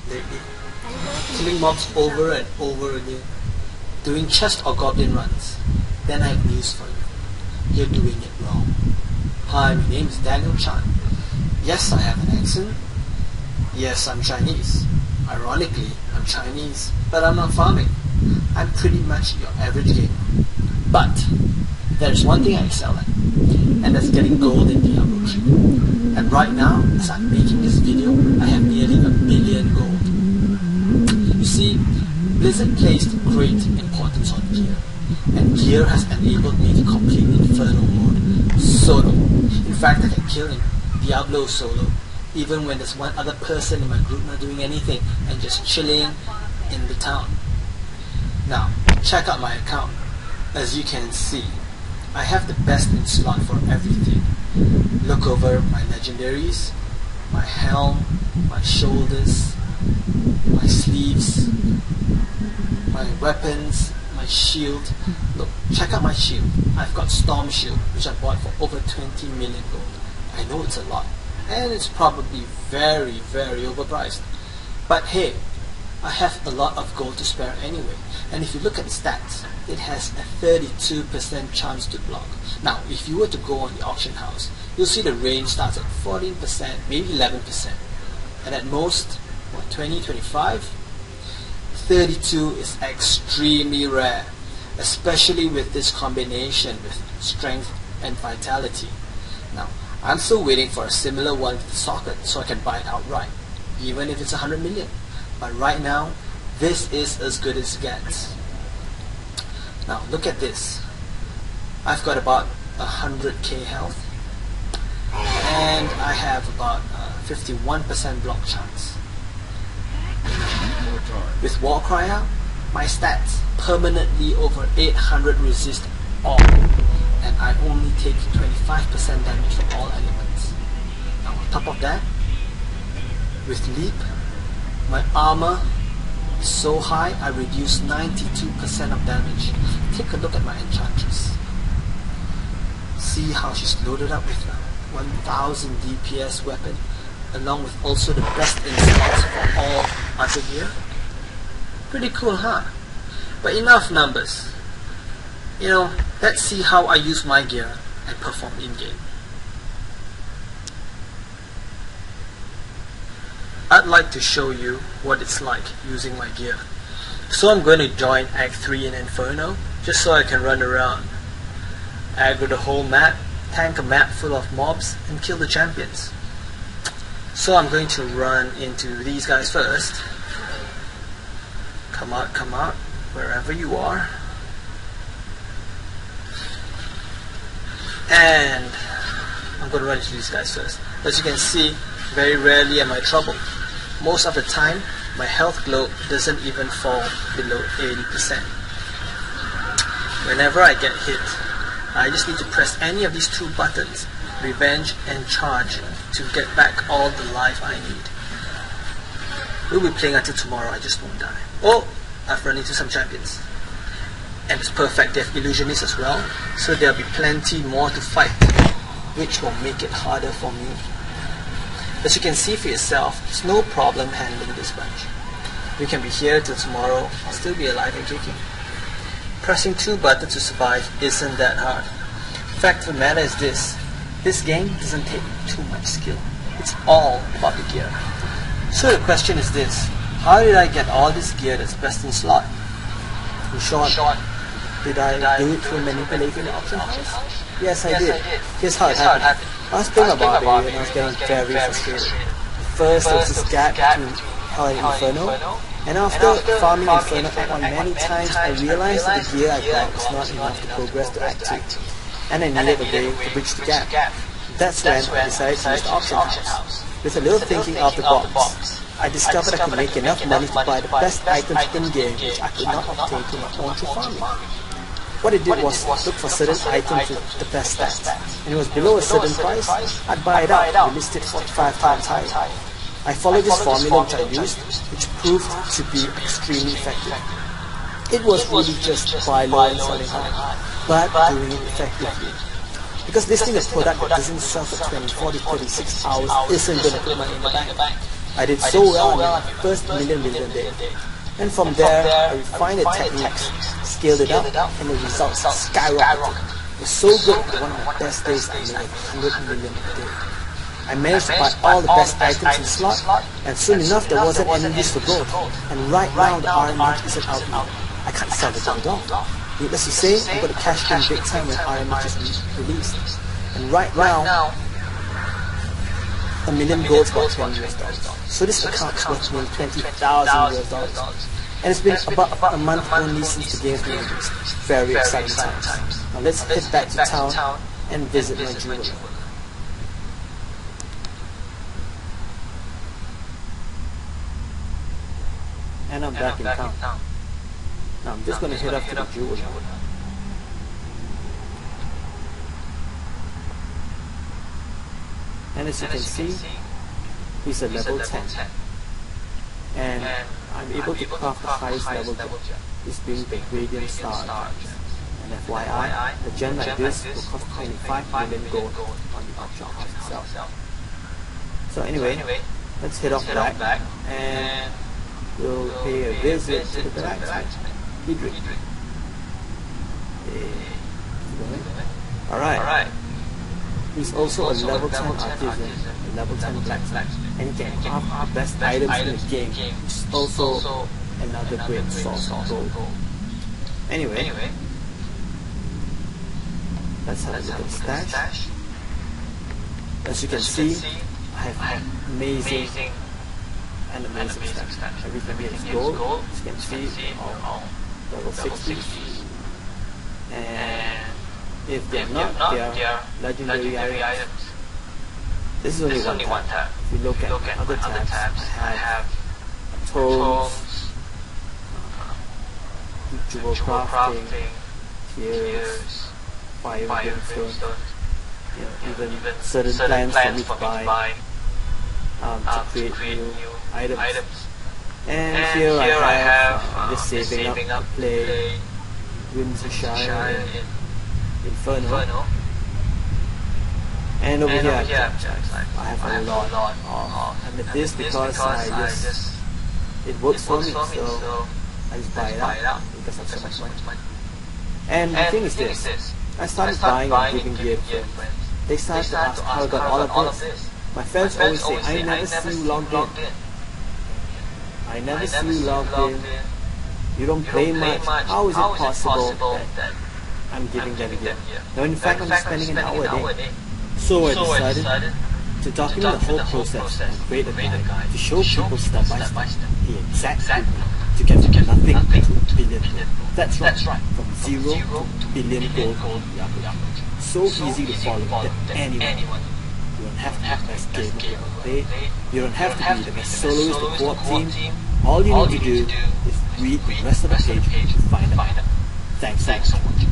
lately. Killing mobs over and over again. Doing chest or goblin runs. Then I have news for you. You're doing it wrong. Hi, my name is Daniel Chan. Yes, I have an accent. Yes, I'm Chinese. Ironically, I'm Chinese, but I'm not farming. I'm pretty much your average gamer. But there's one thing I excel at, and that's getting gold in Diablo3. And right now, as I'm making this video, I have nearly 1 million gold. You see, Blizzard placed great importance on gear, and gear has enabled me to complete Inferno mode solo. In fact, I can kill in Diablo solo, even when there's one other person in my group not doing anything and just chilling in the town. Now, check out my account. As you can see, I have the best in slot for everything. Look over my legendaries, my helm, my shoulders, my sleeves, my weapons, my shield. Look, check out my shield. I've got Storm Shield, which I bought for over 20 million gold. I know it's a lot, and it's probably very, very overpriced. But hey, I have a lot of gold to spare anyway. And if you look at the stats, it has a 32% chance to block. Now, if you were to go on the auction house, you'll see the range starts at 14%, maybe 11%. And at most, what, 20, 25? 32 is extremely rare, especially with this combination with strength and vitality. Now, I'm still waiting for a similar one with the socket so I can buy it outright, even if it's 100 million. But right now, this is as good as it gets. Now look at this. I've got about 100k health, and I have about 51% block chance. With Warcry out, my stats permanently over 800 resist all, and I only take 25% damage from all elements. Now on top of that, with Leap, my armor is so high I reduce 92% of damage. Take a look at my Enchantress. See how she's loaded up with a 1000 DPS weapon, along with also the best in slots for all other gear. Pretty cool, huh? But enough numbers. You know, let's see how I use my gear and perform in-game. I'd like to show you what it's like using my gear. So I'm going to join Act 3 in Inferno, just so I can run around, aggro the whole map, tank a map full of mobs, and kill the champions. So I'm going to run into these guys first. Come out, wherever you are. And I'm going to run into these guys first. As you can see, very rarely am I troubled. Most of the time, my health globe doesn't even fall below 80%. Whenever I get hit, I just need to press any of these two buttons, Revenge and Charge, to get back all the life I need. We'll be playing until tomorrow, I just won't die. Oh, I've run into some champions. And it's perfect, they have illusionists as well, so there'll be plenty more to fight, which will make it harder for me. As you can see for yourself, it's no problem handling this bunch. We can be here till tomorrow and still be alive and kicking. Pressing two buttons to survive isn't that hard. Fact of the matter is this game doesn't take too much skill. It's all about the gear. So the question is this: how did I get all this gear that's best in slot? In short, did I do it through manipulating the auction house? Yes, I did. Here's how it happened. I was thinking about it and I was getting very frustrated. First, there was this gap between Hell and Inferno, and after farming Inferno on many times, I realized that the gear I got was not enough to progress to Act 2, and I needed a way to bridge the gap. That's when I decided to use the auction house. With a little thinking out of the box, I discovered I could make enough money to buy the best items in-game which I could not obtain through my own through farming. What I did was look for certain items with the best stats, and it was below a certain price, I'd buy it out and list it 45 times higher. I followed this formula which I used, which proved to be extremely effective. It was really just buy low and selling high, but doing it effectively. Because listing a product that doesn't sell for 20, 40, 36 hours isn't going to put money in the bank. I did so well in my first million day. And from there, I refined the techniques, scaled it up, and the results skyrocketed. It was so good that one of my best days I made like 100 million a day. I managed to buy all the best items in slot, and soon enough there wasn't any use for gold. And right now the RMH isn't out yet. I can't sell the gold off. Needless to say, I'm going to cash in big time when RMH is released. And right now, a million gold's about $20. So this account is worth nearly $20,000. And it's been about a month only since the game's been released. Very exciting times. Now let's head back to town and visit my jeweler. And I'm back in town. Now I'm just going to head up to the jeweler. And as you can see, he's a level 10. And I'm able to craft the highest level gem. This being the Radiant Star Gems. And FYI, a gem like this will cost 25 million gold on the auction house itself. So anyway, let's head off back and we'll pay a visit to the blacksmith, Diedrich. Alright. He's also a level 10 artisan, a level 10 blacksmith, and he can craft the best items in the game, which is also another great source of gold. Anyway, let's have a look at the stash. As you can see, I have amazing stash. Everything here is gold. As you can see, all level 60. And if they're not, they are legendary items. This is only one tab. If you look at other tabs, I have tomes, jewel crafting, tears, fire brimstone, even certain plans for me to buy to create new items. And here I have just saving up to play Wintershire Inferno. And over here I have a lot of amethyst because it works for me, so I just buy it out because I have so much money. And the thing is this, I started buying and giving gifts. They started to ask how I got all of this. My friends always say, I never see you logged in. I never see you logged in. You don't play much. How is it possible that I'm giving them a gift? Now in fact I'm spending an hour a day. So I decided to document the whole process and create a guide to show people step by step the exact route to get from nothing to billion gold. That's right, from 0 to billion gold. So easy to follow that anyone. You don't have to have the best game of your own day. You don't have to be the best soloist or co-op team. All you need to do is read the rest of the page to find out. Thanks so much.